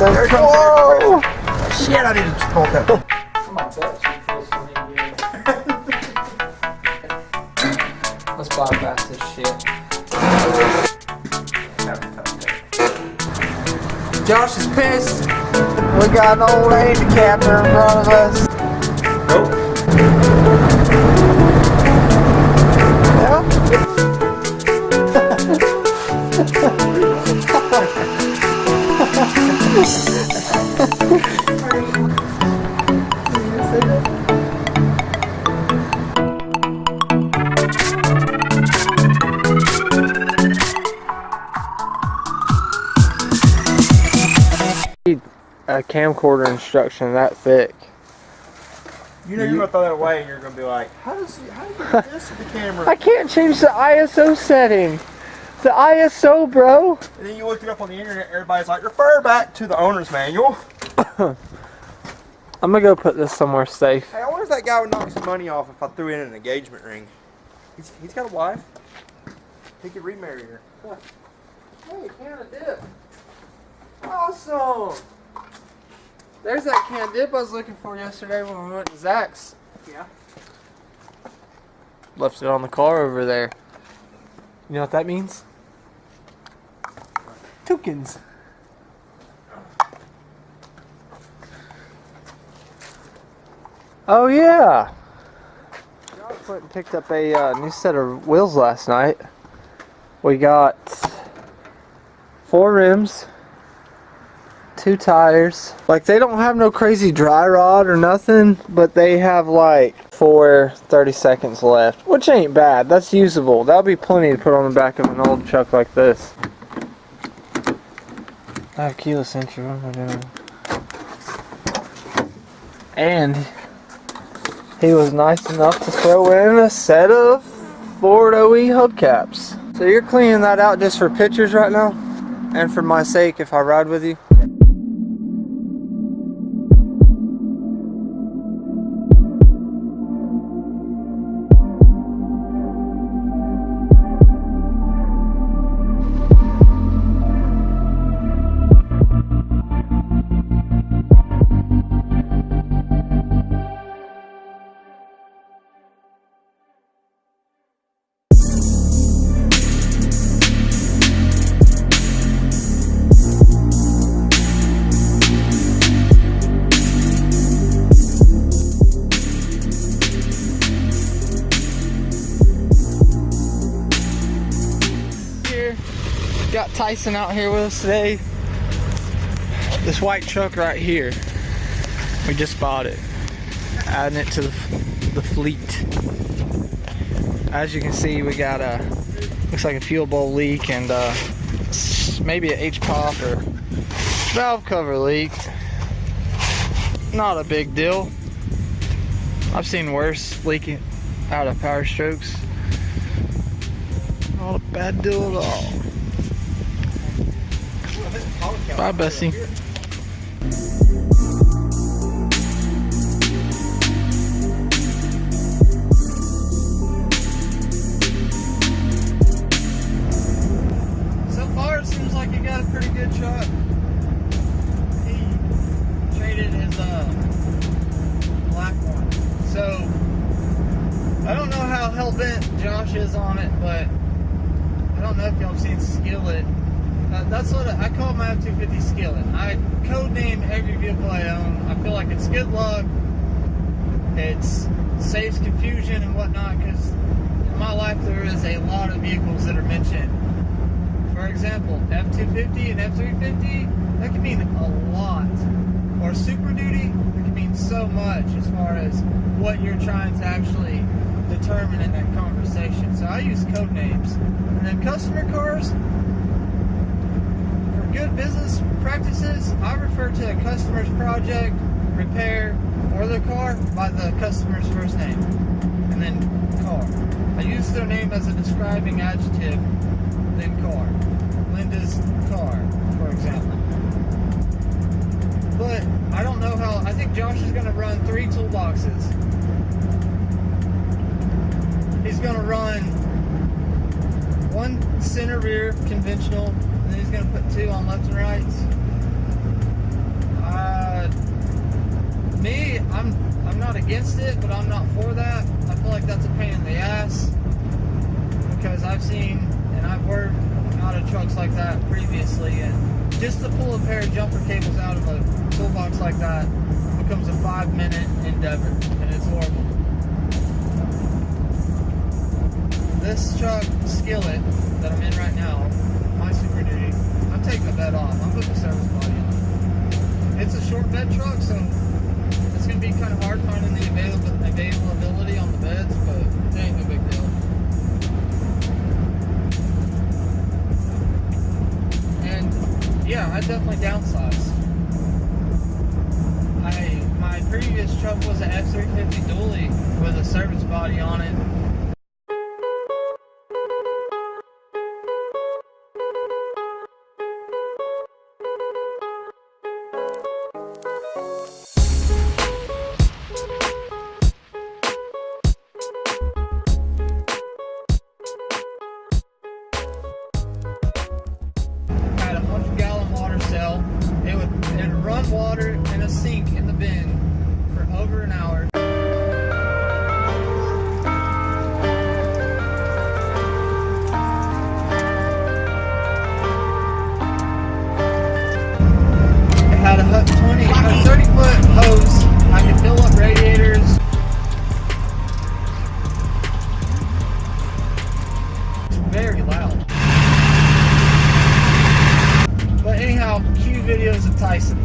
so whoa! Shit, I need to pull that. Come on, let's bypass this shit. Josh is pissed. We got an old handicapper in front of us. Nope. A camcorder instruction that thick. You know you're gonna throw that away and you're gonna be like, how do you get this with the camera? I can't change the ISO setting. The ISO, bro. And then you looked it up on the internet, everybody's like, refer back to the owner's manual. I'm gonna go put this somewhere safe. Hey, I wonder if that guy would knock some money off if I threw in an engagement ring. He's got a wife. He could remarry her. Hey, can of dip. Awesome. There's that can of dip I was looking for yesterday when we went to Zach's. Yeah. Left it on the car over there. You know what that means? Tokens. Oh yeah. I went and picked up a new set of wheels last night. We got 4 rims, 2 tires. Like, they don't have no crazy dry rod or nothing, but they have like 30 seconds left, which ain't bad. That's usable. That'll be plenty to put on the back of an old truck like this. I have keyless entry. What am I doing? And he was nice enough to throw in a set of Ford OE hubcaps. So you're cleaning that out just for pictures right now? And for my sake, if I ride with you? Got Tyson out here with us today. This white truck right here, we just bought it, adding it to the fleet. As you can see, we got a, looks like a fuel bowl leak and maybe an H-pop or valve cover leak. Not a big deal. I've seen worse leaking out of Power Strokes. Not a bad deal at all. Bye, Bessie. So far, it seems like you got a pretty good truck. He traded his black one. So I don't know how hell-bent Josh is on it, but I don't know if y'all have seen Skillet. That's what I call my F-250 Skillet. I codename every vehicle I own. I feel like it's good luck. It saves confusion and whatnot, because in my life there is a lot of vehicles that are mentioned. For example, F-250 and F-350, that can mean a lot. Or SUPERDUTY, that can mean so much as far as what you're trying to actually determine in that conversation. So I use code names. And then customer cars, good business practices, I refer to a customer's project, repair, or their car by the customer's first name, and then car. I use their name as a describing adjective, then car. Linda's car, for example. But I don't know how, I think Josh is going to run 3 toolboxes. He's going to run 1 center rear conventional, and then he's going to put 2 on left and rights. not against it, but I'm not for that. I feel like that's a pain in the ass because I've seen and I've worked out of trucks like that previously, and just to pull a pair of jumper cables out of a toolbox like that becomes a 5-minute endeavor, and it's horrible. This truck skillet that I'm in right now, my Super Duty, I'm taking the bed off. I'm putting the service body on. It's a short bed truck, so it's going to be kind of hard finding the availability on the beds, but it ain't no big deal. And yeah, I definitely downsized. My previous truck was an F350 dually with a service body on it. Had a 100-gallon water cell. It'd run water in a sink in the bin for over an hour. It had a 30-foot hose. I could fill up radiators. It's very loud. But anyhow, cue videos of Tyson.